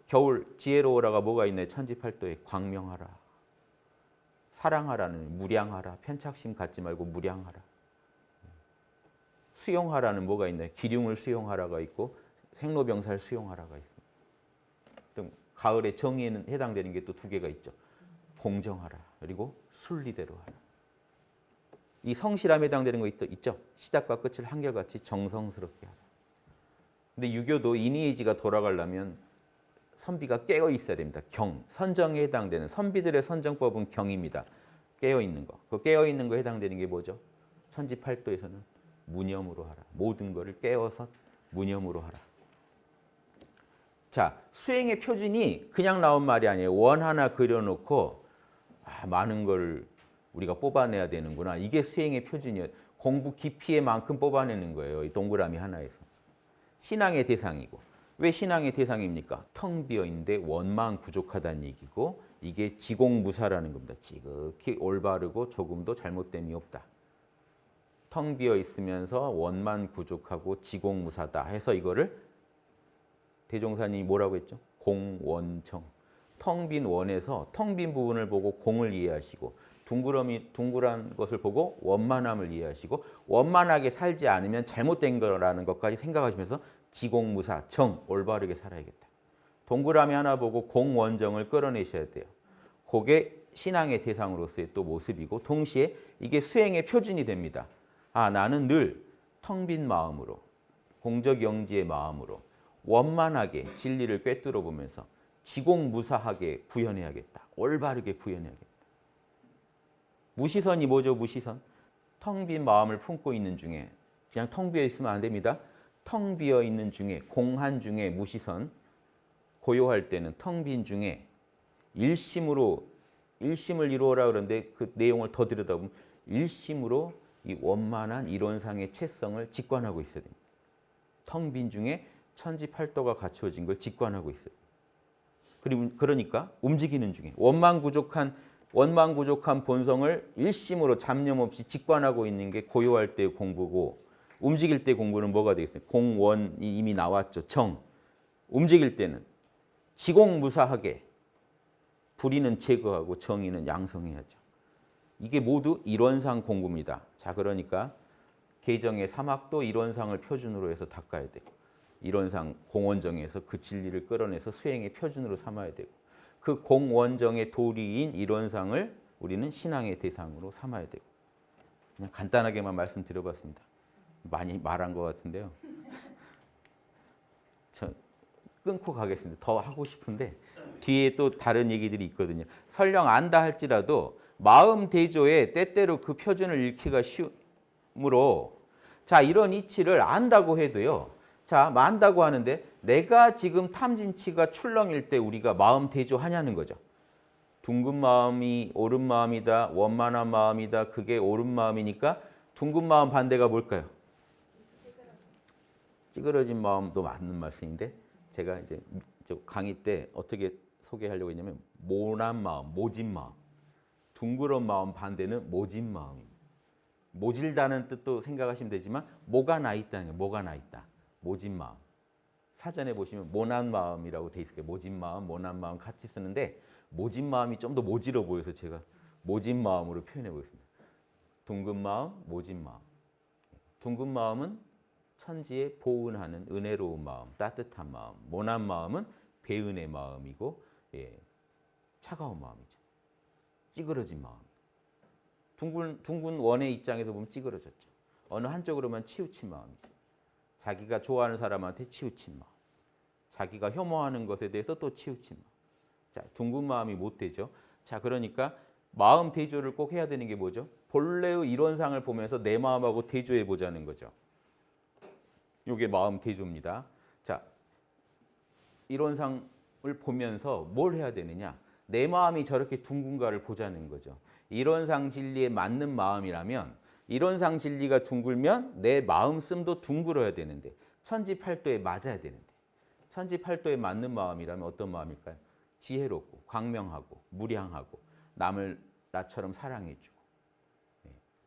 겨울 지혜로워라가 뭐가 있나요? 천지팔도에 광명하라. 사랑하라는 무량하라. 편착심 갖지 말고 무량하라. 수용하라는 뭐가 있나요? 기륭을 수용하라가 있고 생로병사를 수용하라가 있습니다. 또 가을에 정의에는 해당되는 게 또 두 개가 있죠. 공정하라. 그리고 순리대로 하라. 이 성실함에 해당되는 거 있죠. 시작과 끝을 한결같이 정성스럽게 하라. 근데 유교도 인의의지가 돌아가려면 선비가 깨어 있어야 됩니다. 경, 선정에 해당되는 선비들의 선정법은 경입니다. 깨어 있는 거. 그 깨어 있는 거에 해당되는 게 뭐죠? 천지팔도에서는 무념으로 하라. 모든 것을 깨어서 무념으로 하라. 자, 수행의 표준이 그냥 나온 말이 아니에요. 원 하나 그려놓고 많은 걸 우리가 뽑아내야 되는구나. 이게 수행의 표준이에요. 공부 깊이의 만큼 뽑아내는 거예요. 이 동그라미 하나에서. 신앙의 대상이고. 왜 신앙의 대상입니까? 텅 비어 있는데 원망 부족하다는 얘기고 이게 지공무사라는 겁니다. 지극히 올바르고 조금도 잘못됨이 없다. 텅 비어 있으면서 원만 부족하고 지공무사다 해서 이거를 대종사님이 뭐라고 했죠? 공원청. 텅 빈 원에서 텅 빈 부분을 보고 공을 이해하시고 둥그란 것을 보고 원만함을 이해하시고 원만하게 살지 않으면 잘못된 거라는 것까지 생각하시면서 지공무사, 정, 올바르게 살아야겠다. 동그라미 하나 보고 공원정을 끌어내셔야 돼요. 그게 신앙의 대상으로서의 또 모습이고 동시에 이게 수행의 표준이 됩니다. 아, 나는 늘 텅 빈 마음으로 공적영지의 마음으로 원만하게 진리를 꿰뚫어 보면서 지공무사하게 구현해야겠다. 올바르게 구현해야겠다. 무시선이 뭐죠? 무시선. 텅 빈 마음을 품고 있는 중에 그냥 텅 비어 있으면 안 됩니다. 텅 비어 있는 중에 공한 중에 무시선 고요할 때는 텅 빈 중에 일심을 이루어라 그러는데 그 내용을 더 들여다보면 일심으로 이 원만한 이론상의 채성을 직관하고 있어야 됩니다. 텅 빈 중에 천지팔도가 갖춰진 걸 직관하고 있어요. 그러니까 움직이는 중에 원망 부족한 본성을 일심으로 잡념 없이 직관하고 있는 게 고요할 때의 공부고 움직일 때 공부는 뭐가 되겠어요? 공원이 이미 나왔죠. 정. 움직일 때는 지공무사하게 불의는 제거하고 정의는 양성해야죠. 이게 모두 이론상 공부입니다. 자, 그러니까 개정의 3학도 이론상을 표준으로 해서 닦아야 되고 이론상 공원정에서 그 진리를 끌어내서 수행의 표준으로 삼아야 되고 그 공원정의 도리인 이론상을 우리는 신앙의 대상으로 삼아야 되고 그냥 간단하게만 말씀드려봤습니다. 많이 말한 것 같은데요. 저 끊고 가겠습니다. 더 하고 싶은데 뒤에 또 다른 얘기들이 있거든요. 설령 안다 할지라도 마음 대조에 때때로 그 표준을 잃기가 쉬우므로 자, 이런 이치를 안다고 해도요. 자, 안다고 하는데 내가 지금 탐진치가 출렁일 때 우리가 마음 대조하냐는 거죠. 둥근 마음이 옳은 마음이다. 원만한 마음이다. 그게 옳은 마음이니까 둥근 마음 반대가 뭘까요? 찌그러진 마음도 맞는 말씀인데 제가 이제 강의 때 어떻게 소개하려고 했냐면 모난 마음, 모진 마음. 둥그런 마음 반대는 모진 마음입니다. 모질다는 뜻도 생각하시면 되지만 뭐가 나 있다는 거예요. 뭐가 나 있다. 모진 마음. 사전에 보시면 모난 마음이라고 돼 있어요. 모진 마음, 모난 마음 같이 쓰는데 모진 마음이 좀 더 모질어 보여서 제가 모진 마음으로 표현해 보겠습니다. 둥근 마음, 모진 마음. 둥근 마음은 천지에 보은하는 은혜로운 마음, 따뜻한 마음. 모난 마음은 배은의 마음이고 차가운 마음이죠. 찌그러진 마음. 둥근 원의 입장에서 보면 찌그러졌죠. 어느 한쪽으로만 치우친 마음이죠. 자기가 좋아하는 사람한테 치우친 마음. 자기가 혐오하는 것에 대해서 또 치우친 마음. 자, 둥근 마음이 못 되죠. 자, 그러니까 마음 대조를 꼭 해야 되는 게 뭐죠? 본래의 이론상을 보면서 내 마음하고 대조해 보자는 거죠. 이게 마음 대조입니다. 자, 이론상을 보면서 뭘 해야 되느냐? 내 마음이 저렇게 둥근가를 보자는 거죠. 이론상 진리에 맞는 마음이라면 이론상 진리가 둥글면 내 마음씀도 둥글어야 되는데 천지팔도에 맞아야 되는데 천지팔도에 맞는 마음이라면 어떤 마음일까요? 지혜롭고 광명하고 무량하고 남을 나처럼 사랑해주고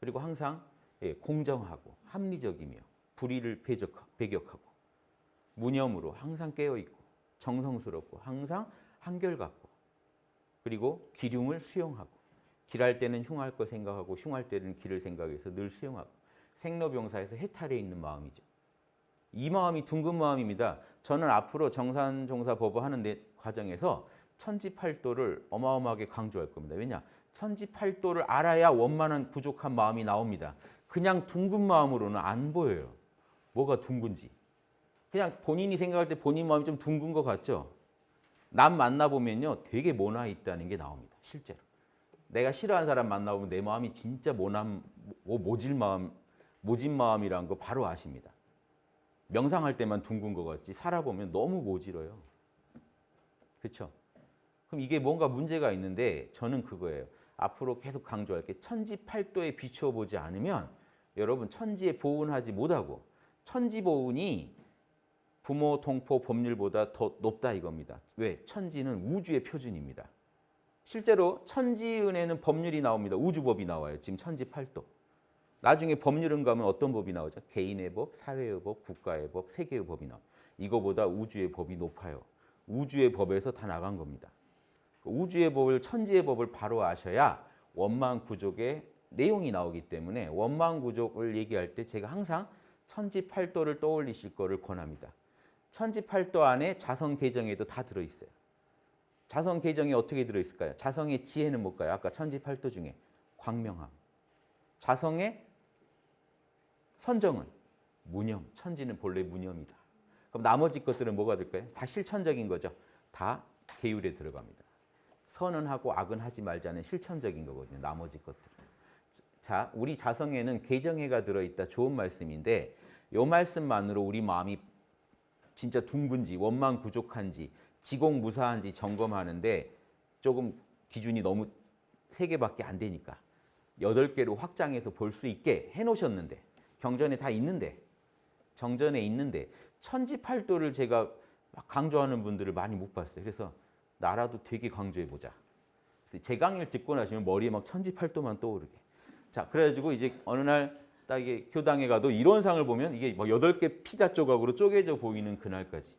그리고 항상 공정하고 합리적이며 불의를 배격하고 무념으로 항상 깨어있고 정성스럽고 항상 한결같고 그리고 기륭을 수용하고 길할 때는 흉할 거 생각하고 흉할 때는 길을 생각해서 늘 수용하고 생로병사에서 해탈해 있는 마음이죠. 이 마음이 둥근 마음입니다. 저는 앞으로 정산종사 법을 과정에서 천지팔도를 어마어마하게 강조할 겁니다. 왜냐? 천지팔도를 알아야 원만한 부족한 마음이 나옵니다. 그냥 둥근 마음으로는 안 보여요. 뭐가 둥근지. 그냥 본인이 생각할 때 본인 마음이 좀 둥근 것 같죠? 남 만나보면요. 되게 모나 있다는 게 나옵니다. 실제로. 내가 싫어하는 사람 만나보면 내 마음이 진짜 모진 마음이라는 거 바로 아십니다. 명상할 때만 둥근 것 같지 살아보면 너무 모질어요. 그렇죠? 그럼 이게 뭔가 문제가 있는데 저는 그거예요. 앞으로 계속 강조할게. 천지팔도에 비추어 보지 않으면 여러분 천지에 보은하지 못하고 천지보은이 부모, 동포, 법률보다 더 높다 이겁니다. 왜? 천지는 우주의 표준입니다. 실제로 천지은에는 법률이 나옵니다. 우주법이 나와요. 지금 천지팔도. 나중에 법률은 가면 어떤 법이 나오죠? 개인의 법, 사회의 법, 국가의 법, 세계의 법이 나와요. 이거보다 우주의 법이 높아요. 우주의 법에서 다 나간 겁니다. 우주의 법을, 천지의 법을 바로 아셔야 원만구족의 내용이 나오기 때문에 원만구족을 얘기할 때 제가 항상 천지팔도를 떠올리실 거를 권합니다. 천지팔도 안에 자성계정에도 다 들어있어요. 자성계정이 어떻게 들어있을까요? 자성의 지혜는 뭘까요? 아까 천지팔도 중에 광명함. 자성의 선정은 무념. 천지는 본래 무념이다. 그럼 나머지 것들은 뭐가 될까요? 다 실천적인 거죠. 다 계율에 들어갑니다. 선은 하고 악은 하지 말자는 실천적인 거거든요. 나머지 것들은. 자, 우리 자성에는 계정해가 들어있다. 좋은 말씀인데 이 말씀만으로 우리 마음이 진짜 둥근지 원만구족한지 지공무사한지 점검하는데 조금 기준이 너무 3개밖에 안 되니까 8개로 확장해서 볼 수 있게 해놓으셨는데 경전에 다 있는데 정전에 있는데 천지팔도를 제가 막 강조하는 분들을 많이 못 봤어요. 그래서 나라도 되게 강조해보자. 제 강의를 듣고 나시면 머리에 막 천지팔도만 떠오르게. 자, 그래가지고 이제 어느 날 딱 이게 교당에 가도 이론상을 보면 이게 막 8개 피자 조각으로 쪼개져 보이는 그날까지.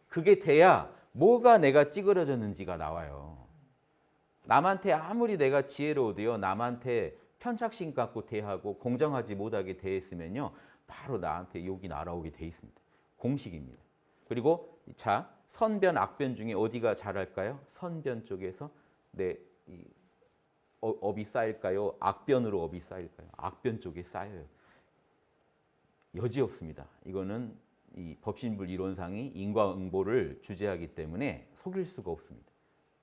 그게 돼야 뭐가 내가 찌그러졌는지가 나와요. 남한테 아무리 내가 지혜로워도요, 남한테 편착심 갖고 대하고 공정하지 못하게 대했으면요, 바로 나한테 욕이 날아오게 돼 있습니다. 공식입니다. 그리고 자, 선변, 악변 중에 어디가 잘할까요? 선변 쪽에서 내 업이 쌓일까요? 악변으로 업이 쌓일까요? 악변 쪽에 쌓여요. 여지없습니다. 이거는 이 법신불 이론상이 인과응보를 주재하기 때문에 속일 수가 없습니다.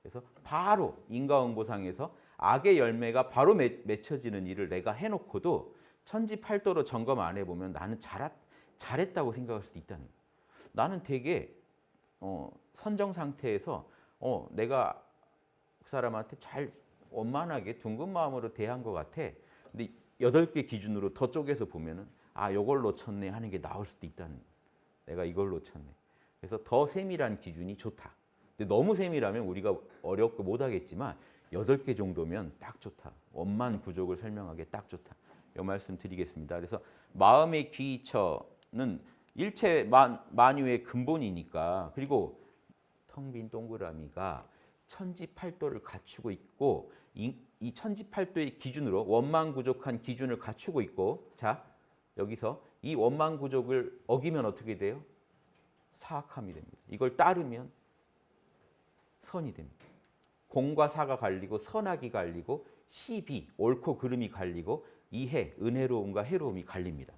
그래서 바로 인과응보상에서 악의 열매가 바로 맺혀지는 일을 내가 해놓고도 천지팔도로 점검 안 해보면 나는 잘했다고 생각할 수도 있다는 거예요. 나는 되게 선정 상태에서 내가 그 사람한테 잘 원만하게 둥근 마음으로 대한 것 같아. 근데 8개 기준으로 더 쪼개서 보면은 이걸 놓쳤네 하는 게 나올 수도 있다는 거예요. 내가 이걸 놓쳤네. 그래서 더 세밀한 기준이 좋다. 근데 너무 세밀하면 우리가 어렵고 못하겠지만 8개 정도면 딱 좋다. 원만 구족을 설명하기에 딱 좋다. 이 말씀 드리겠습니다. 그래서 마음의 귀처는 일체 만유의 근본이니까, 그리고 텅 빈 동그라미가 천지팔도를 갖추고 있고 이 천지팔도의 기준으로 원만구족한 기준을 갖추고 있고, 자, 여기서 이 원만구족을 어기면 어떻게 돼요? 사악함이 됩니다. 이걸 따르면 선이 됩니다. 공과 사가 갈리고 선악이 갈리고 시비, 옳고 그름이 갈리고 이해, 은혜로움과 해로움이 갈립니다.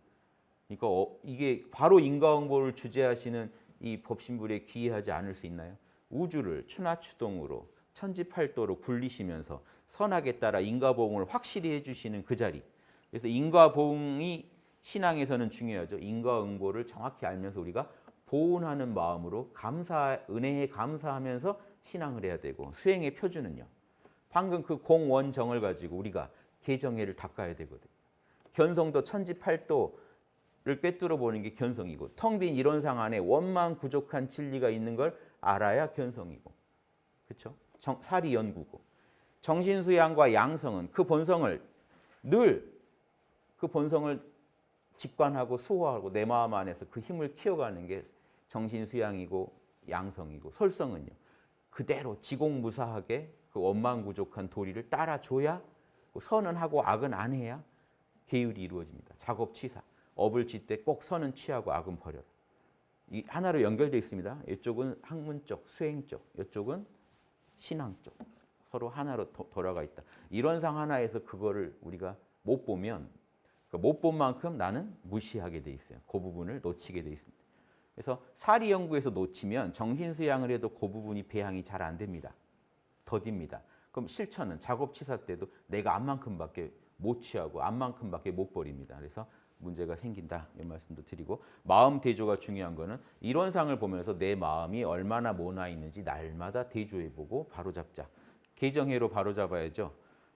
그러니까 이게 바로 인과응보를 주재하시는 이 법신불에 귀의하지 않을 수 있나요? 우주를 추나추동으로 천지팔도로 굴리시면서 선악에 따라 인과보응을 확실히 해주시는 그 자리. 그래서 인과보응이 신앙에서는 중요하죠. 인과응보를 정확히 알면서 우리가 보은하는 마음으로 은혜에 감사하면서 신앙을 해야 되고, 수행의 표준은요, 방금 그 공원정을 가지고 우리가 개정해를 닦아야 되거든요. 견성도 천지팔도를 꿰뚫어 보는 게 견성이고, 텅 빈 이론상 안에 원만구족한 진리가 있는 걸 알아야 견성이고, 그렇죠? 사리 연구고, 정신수양과 양성은 그 본성을 직관하고 수호하고 내 마음 안에서 그 힘을 키워가는 게 정신수양이고 양성이고, 솔성은요 그대로 지공무사하게 그 원만구족한 도리를 따라줘야, 선은 하고 악은 안 해야 계율이 이루어집니다. 작업취사, 업을 질 때 꼭 선은 취하고 악은 버려라. 이 하나로 연결되어 있습니다. 이쪽은 학문 쪽, 수행 쪽, 이쪽은 신앙 쪽, 서로 하나로 돌아가 있다. 이론상 하나에서 그거를 우리가 못 보면, 못 본 만큼 나는 무시하게 돼 있어요. 그 부분을 놓치게 돼 있습니다. 그래서 사리 연구에서 놓치면 정신수양을 해도 그 부분이 배양이 잘 안 됩니다. 더딥니다. 그럼 실천은 작업치사 때도 내가 암만큼밖에 못 취하고 암만큼밖에 못 버립니다. 그래서 문제가 생긴다, 이 말씀도 드리고, 마음 대조가 중요한 거는 이론상을 보면서 내 마음이 얼마나 모나 있는지 날마다 대조해보고 바로잡자. 개정해로 바로잡아야죠.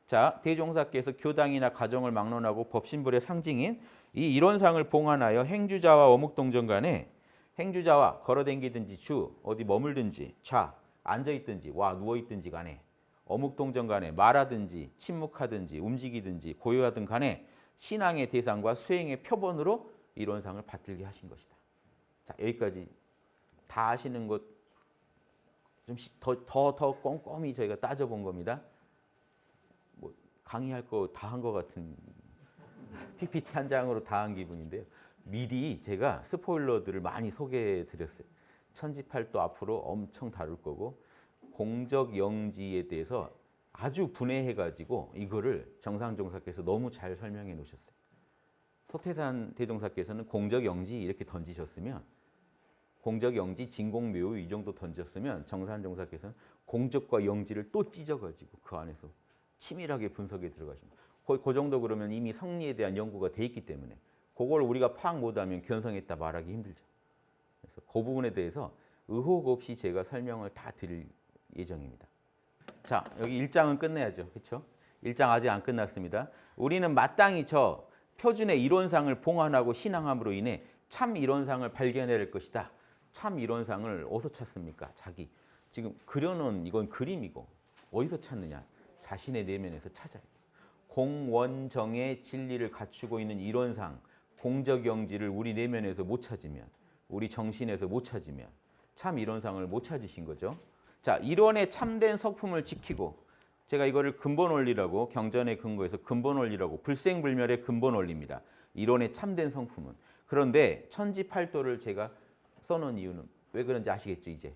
자, 대종사께서 교당이나 가정을 막론하고 법신불의 상징인 이 이론상을 봉안하여 행주자와 어묵동정 간에 행주자와 걸어댕기든지 주 어디 머물든지 좌 앉아있든지 와 누워있든지 간에 어묵동정 간에 말하든지 침묵하든지 움직이든지 고요하든 간에 신앙의 대상과 수행의 표본으로 이론상을 받들게 하신 것이다. 자, 여기까지 다 아시는 것 좀 더 꼼꼼히 저희가 따져본 겁니다. 뭐 강의할 거 다 한 것 같은 PPT 한 장으로 다 한 기분인데요. 미리 제가 스포일러들을 많이 소개해 드렸어요. 천지팔도 앞으로 엄청 다룰 거고 공적영지에 대해서 아주 분해해가지고 이거를 정상종사께서 너무 잘 설명해 놓으셨어요. 소태산 대종사께서는 공적영지 이렇게 던지셨으면 공적영지, 진공묘유 이 정도 던졌으면 정산종사께서는 공적과 영지를 또 찢어가지고 그 안에서 치밀하게 분석에 들어가십니다. 그 정도 그러면 이미 성리에 대한 연구가 돼 있기 때문에 그걸 우리가 파악 못하면 견성했다 말하기 힘들죠. 그래서 그 부분에 대해서 의혹 없이 제가 설명을 다 드릴 예정입니다. 자, 여기 1장은 끝내야죠. 그렇죠? 1장 아직 안 끝났습니다. 우리는 마땅히 저 표준의 이론상을 봉안하고 신앙함으로 인해 참 이론상을 발견해낼 것이다. 참 이론상을 어디서 찾습니까? 자기 지금 그려놓은 이건 그림이고 어디서 찾느냐? 자신의 내면에서 찾아야 돼요. 공원정의 진리를 갖추고 있는 이론상, 공적영지를 우리 내면에서 못 찾으면, 우리 정신에서 못 찾으면 참 이론상을 못 찾으신 거죠. 자, 이론의 참된 성품을 지키고 제가 이거를 근본 원리라고 경전에 근거해서 근본 원리라고 불생불멸의 근본 원리입니다. 이론의 참된 성품은. 그런데 천지팔도를 제가 써놓은 이유는 왜 그런지 아시겠죠? 이제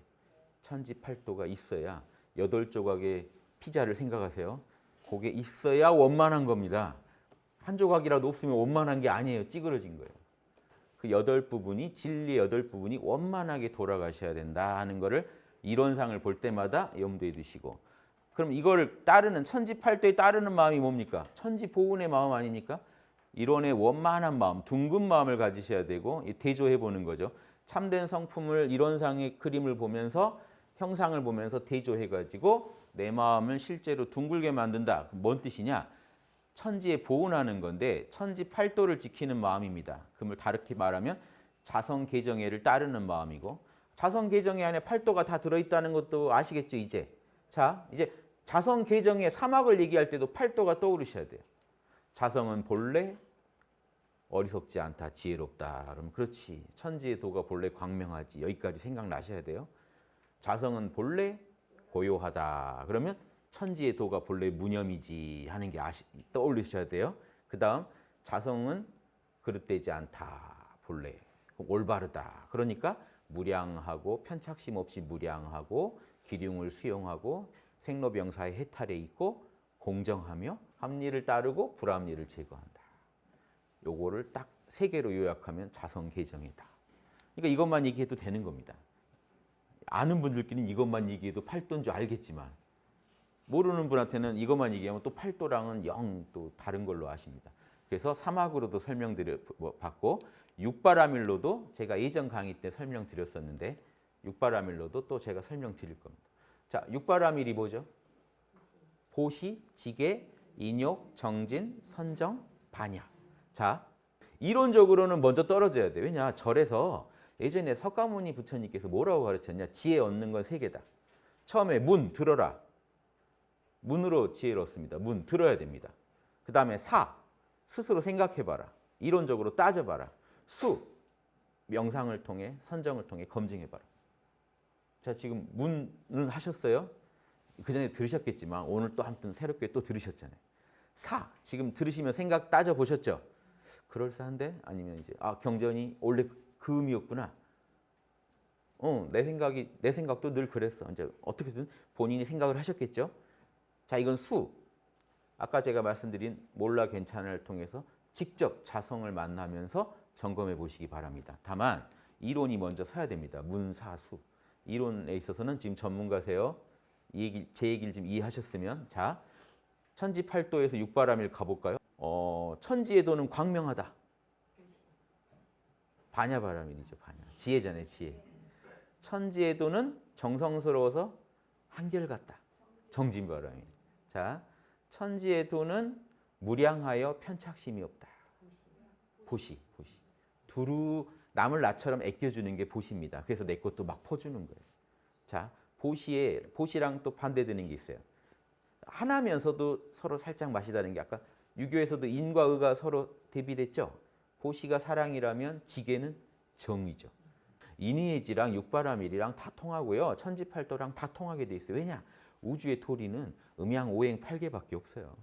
천지팔도가 있어야 8조각의 피자를 생각하세요. 그게 있어야 원만한 겁니다. 한 조각이라도 없으면 원만한 게 아니에요. 찌그러진 거예요. 그 8부분이 진리의 8부분이 원만하게 돌아가셔야 된다 하는 거를 이론상을 볼 때마다 염두에 두시고 그럼 이걸 따르는 천지팔도에 따르는 마음이 뭡니까? 천지보훈의 마음 아닙니까? 이론의 원만한 마음, 둥근 마음을 가지셔야 되고 대조해 보는 거죠. 참된 성품을 이론상의 그림을 보면서 형상을 보면서 대조해가지고 내 마음을 실제로 둥글게 만든다. 뭔 뜻이냐? 천지에 보훈하는 건데 천지팔도를 지키는 마음입니다. 그걸 다르게 말하면 자성개정애를 따르는 마음이고 자성개정애 안에 팔도가 다 들어있다는 것도 아시겠죠? 이제 자 이제 자성개정애 사막을 얘기할 때도 팔도가 떠오르셔야 돼요. 자성은 본래 어리석지 않다, 지혜롭다. 그러면 그렇지. 천지의 도가 본래 광명하지. 여기까지 생각나셔야 돼요. 자성은 본래 고요하다. 그러면 천지의 도가 본래 무념이지 하는 게 떠올리셔야 돼요. 그 다음 자성은 그릇되지 않다. 본래 올바르다. 그러니까 무량하고 편착심 없이 무량하고 기륭을 수용하고 생로병사의 해탈에 있고 공정하며 합리를 따르고 불합리를 제거한다. 요거를 딱 3개로 요약하면 자성개정이다. 그러니까 이것만 얘기해도 되는 겁니다. 아는 분들끼리는 이것만 얘기해도 팔도인 줄 알겠지만 모르는 분한테는 이것만 얘기하면 또 팔도랑은 영 또 다른 걸로 아십니다. 그래서 사막으로도 설명받고 육바라밀로도 제가 예전 강의 때 설명드렸었는데 육바라밀로도 또 제가 설명드릴 겁니다. 자, 육바라밀이 뭐죠? 보시, 지계, 인욕, 정진, 선정, 반야. 자, 이론적으로는 먼저 떨어져야 돼. 왜냐? 절에서 예전에 석가모니 부처님께서 뭐라고 가르쳤냐? 지혜 얻는 건 3개다. 처음에 문, 들어라. 문으로 지혜를 얻습니다. 문, 들어야 됩니다. 그 다음에 사, 스스로 생각해봐라. 이론적으로 따져봐라. 수, 명상을 통해, 선정을 통해 검증해봐라. 자, 지금 문은 하셨어요? 그 전에 들으셨겠지만 오늘 또 아무튼 새롭게 또 들으셨잖아요. 사, 지금 들으시면 생각 따져보셨죠? 그럴싸한데? 아니면 이제 경전이 원래 그 의미였구나. 내 생각도 늘 그랬어. 이제 어떻게든 본인이 생각을 하셨겠죠? 자, 이건 수. 아까 제가 말씀드린 몰라 괜찮아를 통해서 직접 자성을 만나면서 점검해 보시기 바랍니다. 다만 이론이 먼저 서야 됩니다. 문사수. 이론에 있어서는 지금 전문가세요. 제 얘기를 지금 이해하셨으면 자, 천지팔도에서 육바라밀 가볼까요? 천지의 도는 광명하다. 반야바라밀이죠. 반야. 지혜잖아요. 지혜. 천지의 도는 정성스러워서 한결같다. 정진바라밀. 자, 천지의 도는 무량하여 편착심이 없다. 보시. 두루 남을 나처럼 아껴주는 게 보시입니다. 그래서 내 것도 막 퍼주는 거예요. 자, 보시랑 또 반대되는 게 있어요. 하나면서도 서로 살짝 맛이 다른 게 아까 유교에서도 인과 의가 서로 대비됐죠. 보시가 사랑이라면 지계는 정이죠. 인의의지랑 육바라밀이랑 다 통하고요. 천지팔도랑 다 통하게 돼 있어요. 왜냐? 우주의 토리는 음양오행 8개밖에 없어요.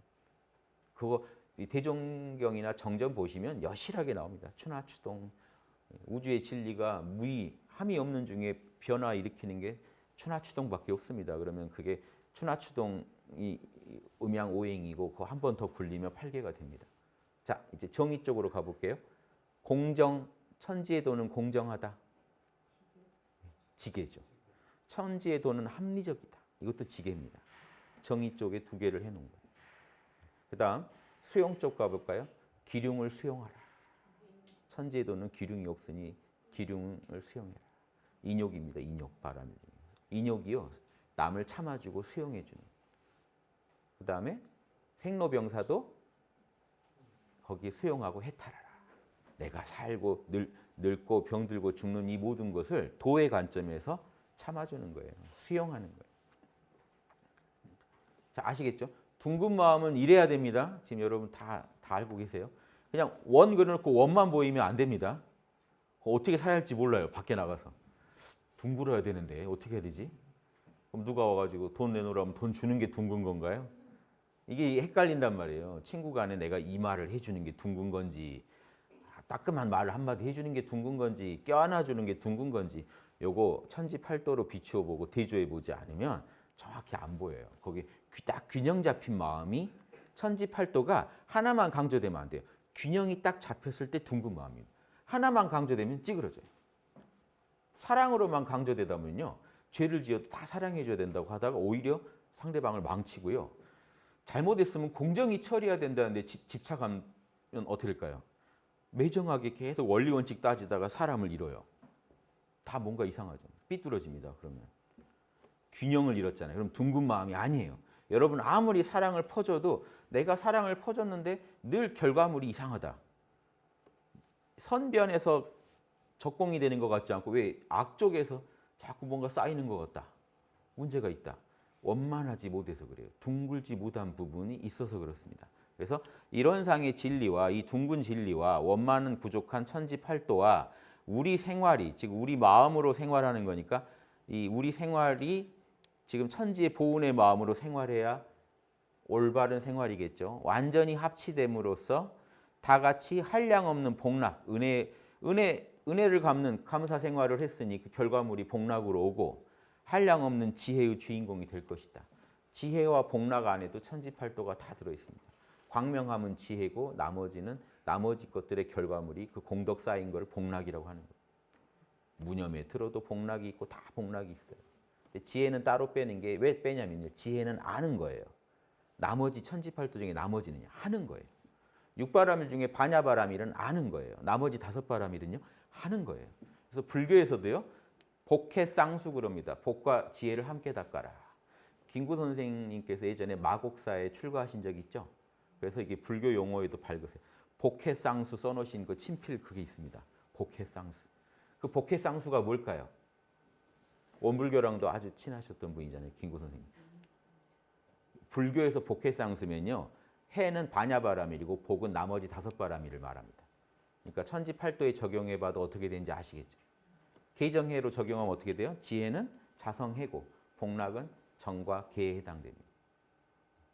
그거 대종경이나 정전 보시면 여실하게 나옵니다. 추나추동. 우주의 진리가 무의, 함이 없는 중에 변화 일으키는 게 추나추동밖에 없습니다. 그러면 그게 추나추동이 음양오행이고 그거 한 번 더 굴리면 8개가 됩니다. 자, 이제 정의 쪽으로 가볼게요. 공정, 천지의 도는 공정하다. 지계죠. 천지의 도는 합리적이다. 이것도 지계입니다. 정의 쪽에 두 개를 해놓은 거예요. 그 다음 수용 쪽 가볼까요? 기륭을 수용하라. 천지의 도는 기륭이 없으니 기륭을 수용해라. 인욕입니다. 인욕 바람이. 인욕이요. 남을 참아주고 수용해주는. 그 다음에 생로병사도 거기에 수용하고 해탈하라. 내가 살고 늙고 병들고 죽는 이 모든 것을 도의 관점에서 참아주는 거예요. 수용하는 거예요. 자, 아시겠죠? 둥근 마음은 이래야 됩니다. 지금 여러분 다 알고 계세요. 그냥 원 그려놓고 원만 보이면 안 됩니다. 어떻게 살아야 할지 몰라요. 밖에 나가서. 둥글어야 되는데 어떻게 해야 되지? 그럼 누가 와가지고 돈 내놓으라면 돈 주는 게 둥근 건가요? 이게 헷갈린단 말이에요. 친구 간에 내가 이 말을 해주는 게 둥근 건지 따끔한 말을 한마디 해주는 게 둥근 건지 껴안아주는 게 둥근 건지 요거 천지팔도로 비추어 보고 대조해 보지 않으면 정확히 안 보여요. 거기 딱 균형 잡힌 마음이 천지팔도가 하나만 강조되면 안 돼요. 균형이 딱 잡혔을 때 둥근 마음이에요. 하나만 강조되면 찌그러져요. 사랑으로만 강조되다 보면요. 죄를 지어도 다 사랑해줘야 된다고 하다가 오히려 상대방을 망치고요. 잘못했으면 공정히 처리해야 된다는데 집착하면 어떻게 될까요? 매정하게 계속 원리 원칙 따지다가 사람을 잃어요. 다 뭔가 이상하죠. 삐뚤어집니다. 그러면 균형을 잃었잖아요. 그럼 둥근 마음이 아니에요. 여러분 아무리 사랑을 퍼줘도 내가 사랑을 퍼줬는데 늘 결과물이 이상하다. 선변에서 적공이 되는 것 같지 않고 왜 악쪽에서 자꾸 뭔가 쌓이는 것 같다. 문제가 있다. 원만하지 못해서 그래요. 둥글지 못한 부분이 있어서 그렇습니다. 그래서 이런 상의 진리와 이 둥근 진리와 원만은 부족한 천지팔도와 우리 생활이 즉 우리 마음으로 생활하는 거니까 이 우리 생활이 지금 천지의 보훈의 마음으로 생활해야 올바른 생활이겠죠. 완전히 합치됨으로써 다 같이 한량 없는 복락, 은혜를 갚는 감사 생활을 했으니 그 결과물이 복락으로 오고 한량 없는 지혜의 주인공이 될 것이다. 지혜와 복락 안에도 천지팔도가 다 들어있습니다. 광명함은 지혜고 나머지 것들의 결과물이 그 공덕 쌓인 걸 복락이라고 하는 거예요. 무념에 들어도 복락이 있고 다 복락이 있어요. 근데 지혜는 따로 빼는 게 왜 빼냐면요. 지혜는 아는 거예요. 나머지 천지팔도 중에 나머지는 하는 거예요. 육바라밀 중에 반야바라밀은 아는 거예요. 나머지 5바라밀은요 하는 거예요. 그래서 불교에서도요 복해 쌍수 그럽니다. 복과 지혜를 함께 닦아라. 김구 선생님께서 예전에 마곡사에 출가하신 적 있죠. 그래서 이게 불교 용어에도 밝으세요. 복해 쌍수 써놓으신 그 친필 그게 있습니다. 복해 쌍수. 그 복해 쌍수가 뭘까요? 원불교랑도 아주 친하셨던 분이잖아요. 김구 선생님. 불교에서 복해 쌍수면요. 해는 반야바라밀이고 복은 나머지 5바라밀을 말합니다. 그러니까 천지팔도에 적용해봐도 어떻게 되는지 아시겠죠. 계정해로 적용하면 어떻게 돼요? 지혜는 자성해고 복락은 정과 계에 해당됩니다.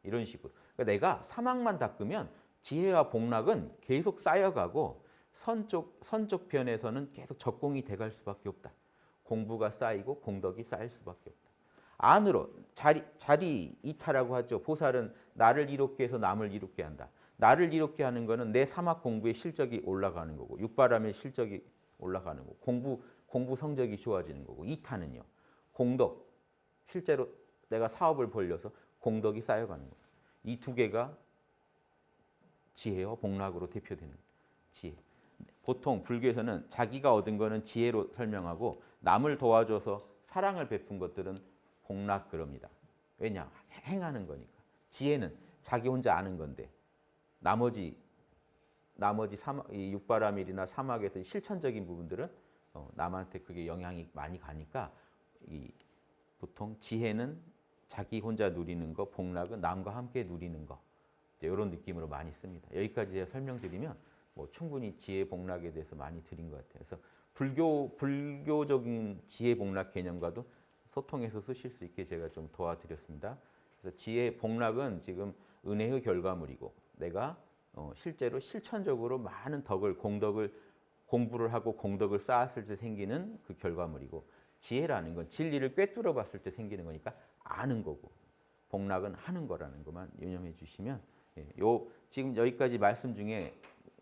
이런 식으로. 그러니까 내가 사막만 닦으면 지혜와 복락은 계속 쌓여가고 선쪽 편에서는 계속 적공이 돼갈 수밖에 없다. 공부가 쌓이고 공덕이 쌓일 수밖에 없다. 안으로 자리 이타라고 하죠. 보살은 나를 이롭게 해서 남을 이롭게 한다. 나를 이롭게 하는 거는 내 사막 공부의 실적이 올라가는 거고 육바람의 실적이 올라가는 거고 공부 성적이 좋아지는 거고 이타는요. 공덕 실제로 내가 사업을 벌려서 공덕이 쌓여가는 거예요. 이 두 개가 지혜와 복락으로 대표되는 거예요. 지혜. 보통 불교에서는 자기가 얻은 거는 지혜로 설명하고 남을 도와줘서 사랑을 베푼 것들은 복락 그럽니다. 왜냐? 행하는 거니까. 지혜는 자기 혼자 아는 건데 나머지 이 육바라밀이나 사막에서 실천적인 부분들은 남한테 그게 영향이 많이 가니까 이 보통 지혜는 자기 혼자 누리는 거, 복락은 남과 함께 누리는 거 이런 느낌으로 많이 씁니다. 여기까지 제가 설명드리면 뭐 충분히 지혜 복락에 대해서 많이 드린 것 같아요. 그래서 불교적인 지혜 복락 개념과도 소통해서 쓰실 수 있게 제가 좀 도와드렸습니다. 그래서 지혜 복락은 지금 은혜의 결과물이고 내가 실제로 실천적으로 많은 공덕을 공부를 하고 공덕을 쌓았을 때 생기는 그 결과물이고 지혜라는 건 진리를 꿰뚫어 봤을 때 생기는 거니까 아는 거고 복락은 하는 거라는 것만 유념해 주시면 지금 여기까지 말씀 중에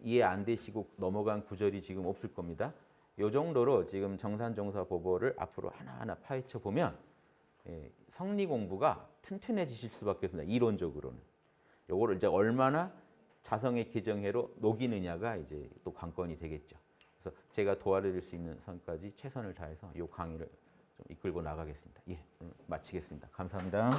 이해 안 되시고 넘어간 구절이 지금 없을 겁니다. 이 정도로 지금 정산정사보보를 앞으로 하나하나 파헤쳐 보면 성리 공부가 튼튼해지실 수밖에 없습니다. 이론적으로는. 요거를 이제 얼마나 자성의 기정해로 녹이느냐가 이제 또 관건이 되겠죠. 그래서 제가 도와드릴 수 있는 선까지 최선을 다해서 이 강의를 좀 이끌고 나가겠습니다. 예, 오늘 마치겠습니다. 감사합니다.